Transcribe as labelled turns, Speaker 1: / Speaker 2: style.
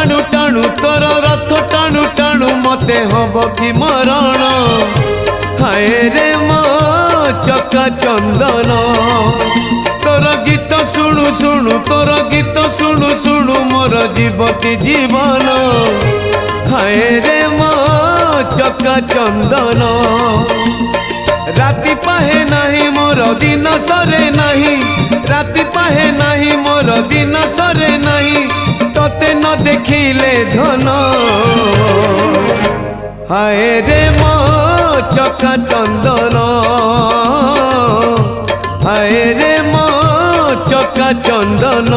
Speaker 1: टाणु टाणु तोर रथ टाणु टाणु मते हब कि मरण हाय रे मो चका चंदन तोर गीत शुणु शुणु तोर गीत शुणु शुणु मोर जीव कि जीवन हाय रे मो चका चंदन राति पाहे नाही मोर दिन सरे नाही राति पाहे नाही मोर दिन सरे नाही तोते न देखिले धन हाय रे मो चका चंदन हाय रे मो चका चंदन।